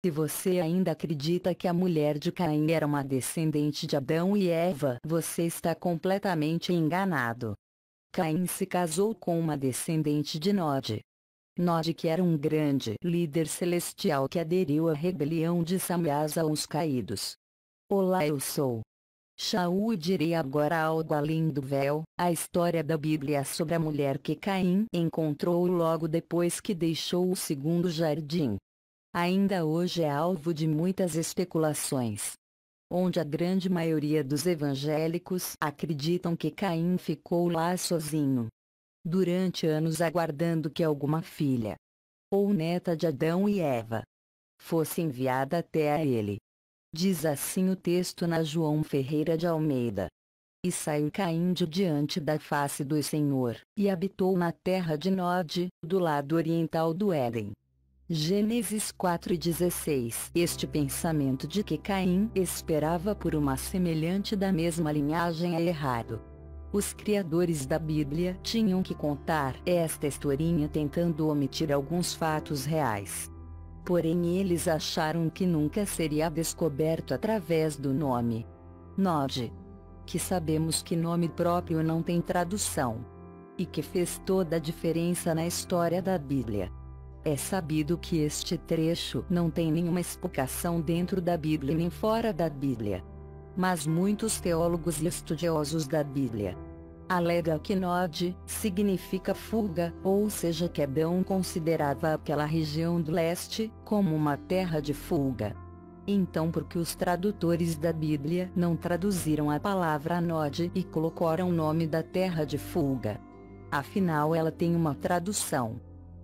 Se você ainda acredita que a mulher de Caim era uma descendente de Adão e Eva, você está completamente enganado. Caim se casou com uma descendente de Nod. Nod, que era um grande líder celestial que aderiu à rebelião de Samasa aos caídos. Olá, eu sou Shaul e direi agora algo além do véu, a história da Bíblia sobre a mulher que Caim encontrou logo depois que deixou o segundo jardim. Ainda hoje é alvo de muitas especulações, onde a grande maioria dos evangélicos acreditam que Caim ficou lá sozinho durante anos aguardando que alguma filha ou neta de Adão e Eva fosse enviada até a ele. Diz assim o texto na João Ferreira de Almeida. E saiu Caim de diante da face do Senhor, e habitou na terra de Nod, do lado oriental do Éden. Gênesis 4:16. Este pensamento de que Caim esperava por uma semelhante da mesma linhagem é errado. Os criadores da Bíblia tinham que contar esta historinha tentando omitir alguns fatos reais. Porém eles acharam que nunca seria descoberto através do nome Nod, que sabemos que nome próprio não tem tradução, e que fez toda a diferença na história da Bíblia. É sabido que este trecho não tem nenhuma explicação dentro da Bíblia nem fora da Bíblia. Mas muitos teólogos e estudiosos da Bíblia alegam que Nod significa fuga, ou seja que Adão considerava aquela região do leste como uma terra de fuga. Então por que os tradutores da Bíblia não traduziram a palavra Nod e colocaram o nome da terra de fuga? Afinal ela tem uma tradução.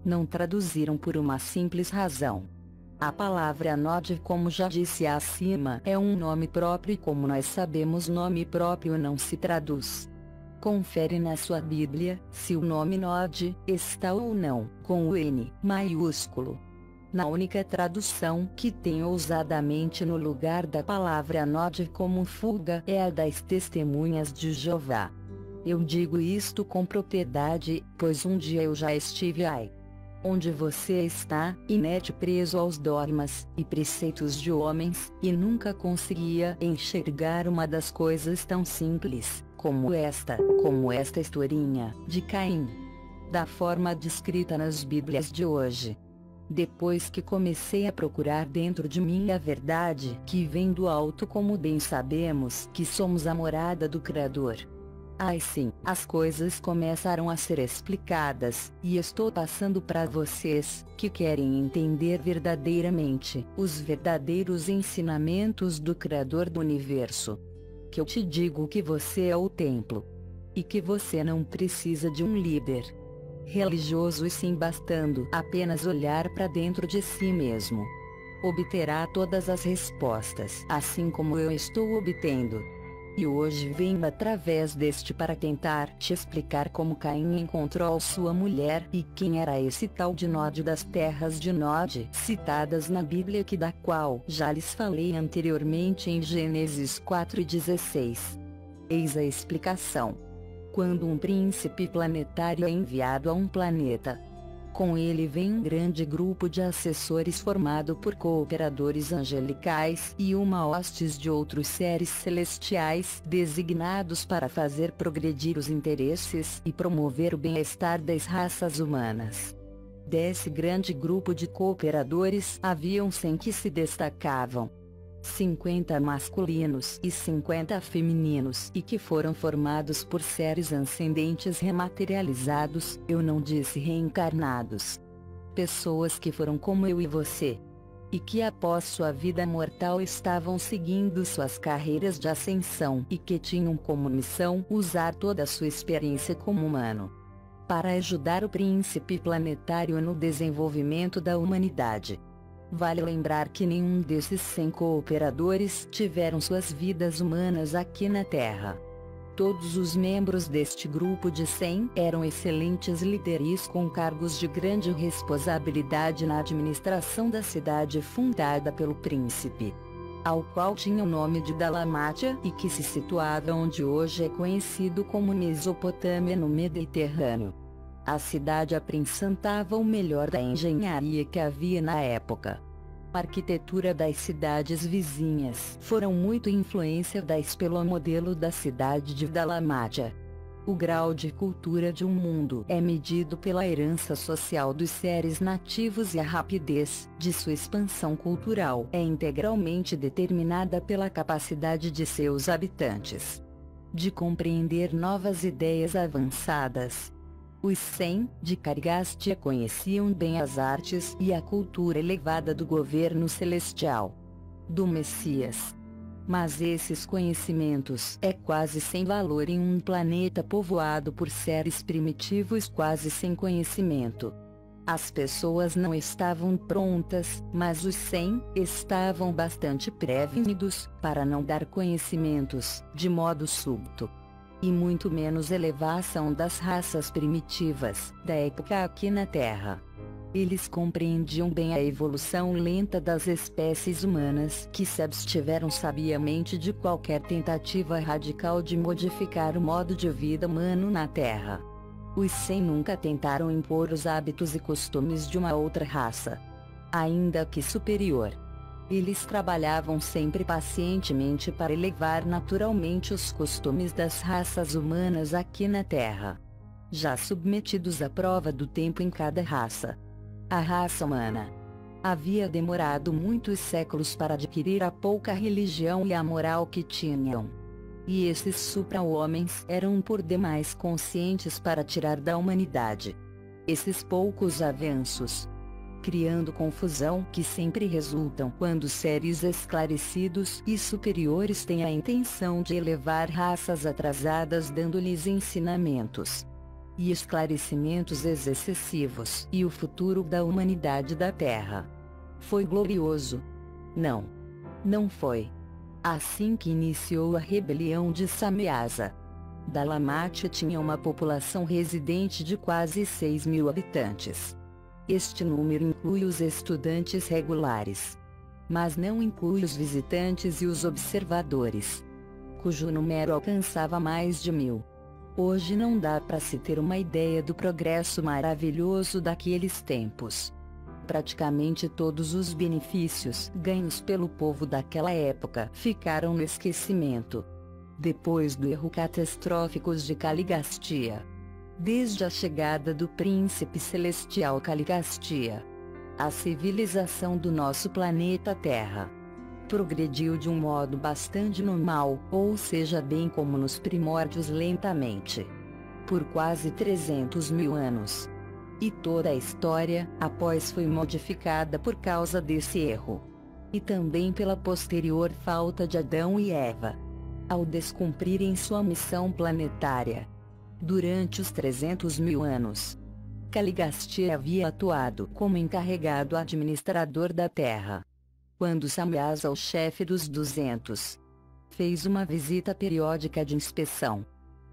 Não traduziram por uma simples razão. A palavra Nod, como já disse acima, é um nome próprio e como nós sabemos, nome próprio não se traduz. Confere na sua Bíblia se o nome Nod está ou não com o N maiúsculo. Na única tradução que tem ousadamente no lugar da palavra Nod como fuga é a das Testemunhas de Jeová. Eu digo isto com propriedade, pois um dia eu já estive aí onde você está, inerte, preso aos dogmas e preceitos de homens, e nunca conseguia enxergar uma das coisas tão simples como esta historinha de Caim, da forma descrita nas Bíblias de hoje. Depois que comecei a procurar dentro de mim a verdade que vem do alto, como bem sabemos que somos a morada do Criador, aí sim, as coisas começaram a ser explicadas, e estou passando para vocês, que querem entender verdadeiramente os verdadeiros ensinamentos do Criador do Universo. Que eu te digo que você é o templo. E que você não precisa de um líder religioso, e sim bastando apenas olhar para dentro de si mesmo, obterá todas as respostas, assim como eu estou obtendo. E hoje venho através deste para tentar te explicar como Caim encontrou sua mulher e quem era esse tal de Nod das terras de Nod citadas na Bíblia, que da qual já lhes falei anteriormente em Gênesis 4:16. Eis a explicação. Quando um príncipe planetário é enviado a um planeta, com ele vem um grande grupo de assessores formado por cooperadores angelicais e uma hostes de outros seres celestiais designados para fazer progredir os interesses e promover o bem-estar das raças humanas. Desse grande grupo de cooperadores haviam 100 que se destacavam, 50 masculinos e 50 femininos, e que foram formados por seres ascendentes rematerializados, eu não disse reencarnados. Pessoas que foram como eu e você, e que após sua vida mortal estavam seguindo suas carreiras de ascensão e que tinham como missão usar toda a sua experiência como humano para ajudar o príncipe planetário no desenvolvimento da humanidade. Vale lembrar que nenhum desses 100 cooperadores tiveram suas vidas humanas aqui na Terra. Todos os membros deste grupo de 100 eram excelentes líderes com cargos de grande responsabilidade na administração da cidade fundada pelo príncipe, ao qual tinha o nome de Dalmátia e que se situava onde hoje é conhecido como Mesopotâmia, no Mediterrâneo. A cidade apresentava o melhor da engenharia que havia na época. A arquitetura das cidades vizinhas foram muito influência pelo modelo da cidade de Dalamátia. O grau de cultura de um mundo é medido pela herança social dos seres nativos e a rapidez de sua expansão cultural é integralmente determinada pela capacidade de seus habitantes de compreender novas ideias avançadas. Os 100 de Caligastia conheciam bem as artes e a cultura elevada do governo celestial do Messias. Mas esses conhecimentos é quase sem valor em um planeta povoado por seres primitivos quase sem conhecimento. As pessoas não estavam prontas, mas os 100 estavam bastante prevenidos para não dar conhecimentos de modo súbito. E muito menos elevação das raças primitivas da época aqui na Terra. Eles compreendiam bem a evolução lenta das espécies humanas que se abstiveram sabiamente de qualquer tentativa radical de modificar o modo de vida humano na Terra. Os 100 nunca tentaram impor os hábitos e costumes de uma outra raça, ainda que superior. Eles trabalhavam sempre pacientemente para elevar naturalmente os costumes das raças humanas aqui na Terra, já submetidos à prova do tempo em cada raça. A raça humana havia demorado muitos séculos para adquirir a pouca religião e a moral que tinham. E esses supra-homens eram por demais conscientes para tirar da humanidade esses poucos avanços, criando confusão que sempre resultam quando seres esclarecidos e superiores têm a intenção de elevar raças atrasadas dando-lhes ensinamentos e esclarecimentos excessivos. E o futuro da humanidade da Terra foi glorioso? Não. Não foi. Assim que iniciou a rebelião de Samyaza, Dalamátia tinha uma população residente de quase 6.000 habitantes. Este número inclui os estudantes regulares, mas não inclui os visitantes e os observadores, cujo número alcançava mais de 1.000. Hoje não dá para se ter uma ideia do progresso maravilhoso daqueles tempos. Praticamente todos os benefícios ganhos pelo povo daquela época ficaram no esquecimento, depois do erro catastrófico de Caligastia. Desde a chegada do príncipe celestial Caligastia, a civilização do nosso planeta Terra progrediu de um modo bastante normal, ou seja, bem como nos primórdios, lentamente, por quase 300.000 anos. E toda a história após foi modificada por causa desse erro, e também pela posterior falta de Adão e Eva, ao descumprirem sua missão planetária. Durante os 300.000 anos, Caligastia havia atuado como encarregado administrador da Terra. Quando Samyaza, o chefe dos 200, fez uma visita periódica de inspeção,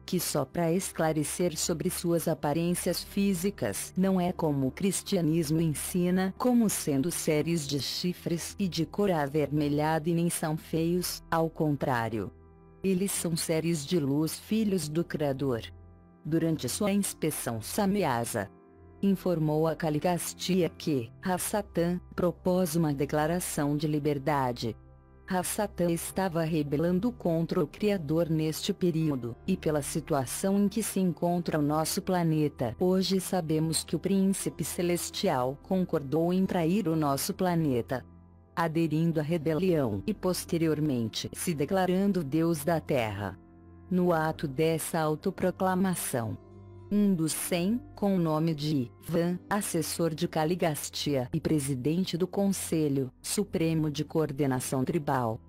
que só para esclarecer sobre suas aparências físicas, não é como o cristianismo ensina, como sendo seres de chifres e de cor avermelhada, e nem são feios, ao contrário. Eles são seres de luz, filhos do Criador. Durante sua inspeção, Samyaza informou a Caligastia que Rassatan propôs uma declaração de liberdade. Rassatan estava rebelando contra o Criador neste período, e pela situação em que se encontra o nosso planeta, hoje sabemos que o Príncipe Celestial concordou em trair o nosso planeta, aderindo à rebelião e posteriormente se declarando Deus da Terra. No ato dessa autoproclamação, um dos 100, com o nome de Van, assessor de Caligastia e presidente do Conselho Supremo de Coordenação Tribal,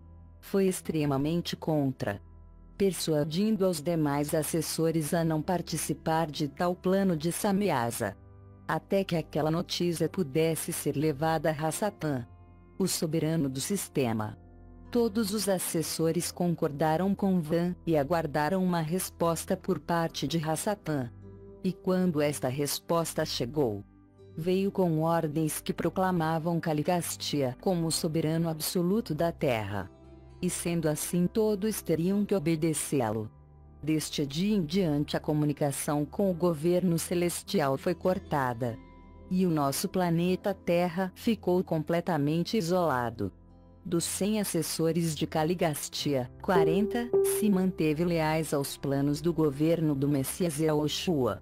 foi extremamente contra, persuadindo aos demais assessores a não participar de tal plano de Samyaza, até que aquela notícia pudesse ser levada a Rassatan, o soberano do sistema. Todos os assessores concordaram com Van e aguardaram uma resposta por parte de Rassatan. E quando esta resposta chegou, veio com ordens que proclamavam Caligastia como o soberano absoluto da Terra. E sendo assim, todos teriam que obedecê-lo. Deste dia em diante, a comunicação com o governo celestial foi cortada. E o nosso planeta Terra ficou completamente isolado. Dos 100 assessores de Caligastia, 40 se manteve leais aos planos do governo do Messias Yahushua,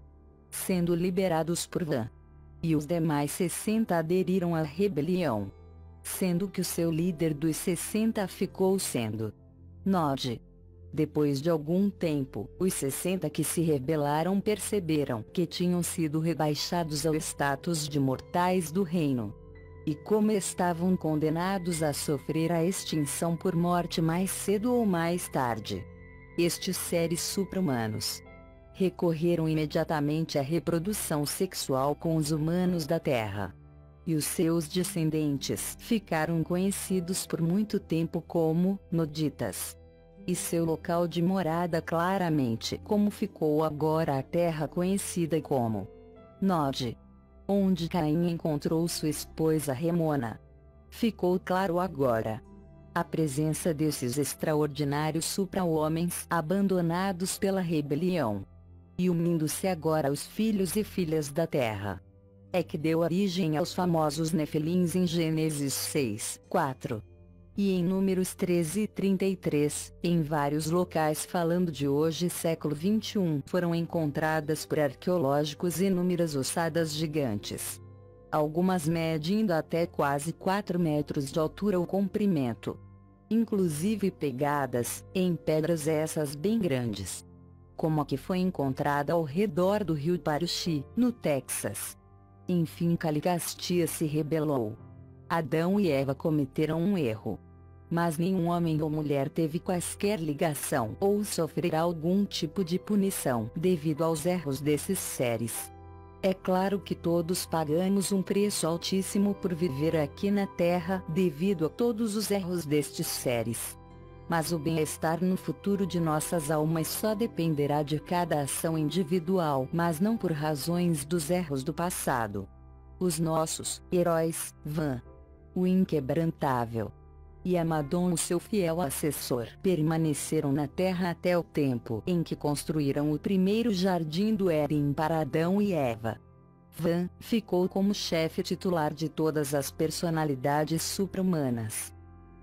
sendo liberados por Van. E os demais 60 aderiram à rebelião, sendo que o seu líder dos 60 ficou sendo Nod. Depois de algum tempo, os 60 que se rebelaram perceberam que tinham sido rebaixados ao status de mortais do reino. E como estavam condenados a sofrer a extinção por morte mais cedo ou mais tarde, estes seres supra-humanos recorreram imediatamente à reprodução sexual com os humanos da Terra. E os seus descendentes ficaram conhecidos por muito tempo como Noditas. E seu local de morada claramente como ficou agora a Terra conhecida como Nod, onde Caim encontrou sua esposa Remona. Ficou claro agora a presença desses extraordinários supra-homens abandonados pela rebelião, e unindo-se agora aos filhos e filhas da Terra, é que deu origem aos famosos Nefilins em Gênesis 6:4. E em Números 13:33, em vários locais falando de hoje século XXI foram encontradas por arqueológicos inúmeras ossadas gigantes. Algumas medindo até quase 4 metros de altura ou comprimento. Inclusive pegadas em pedras essas bem grandes, como a que foi encontrada ao redor do rio Paruxi, no Texas. Enfim, Caligastia se rebelou. Adão e Eva cometeram um erro. Mas nenhum homem ou mulher teve quaisquer ligação ou sofrerá algum tipo de punição devido aos erros desses seres. É claro que todos pagamos um preço altíssimo por viver aqui na Terra devido a todos os erros destes seres. Mas o bem-estar no futuro de nossas almas só dependerá de cada ação individual, mas não por razões dos erros do passado. Os nossos heróis, Van, o inquebrantável, e Amadon, o seu fiel assessor, permaneceram na Terra até o tempo em que construíram o primeiro jardim do Éden para Adão e Eva. Van ficou como chefe titular de todas as personalidades supra-humanas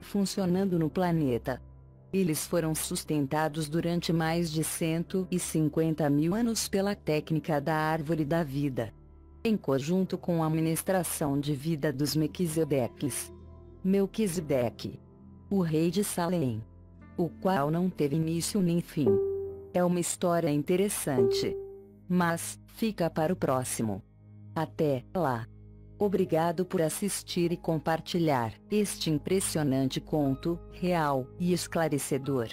funcionando no planeta. Eles foram sustentados durante mais de 150 mil anos pela técnica da árvore da vida, em conjunto com a administração de vida dos Melquisedeques. Melquisedeque, o rei de Salém, o qual não teve início nem fim. É uma história interessante, mas fica para o próximo. Até lá. Obrigado por assistir e compartilhar este impressionante conto, real e esclarecedor.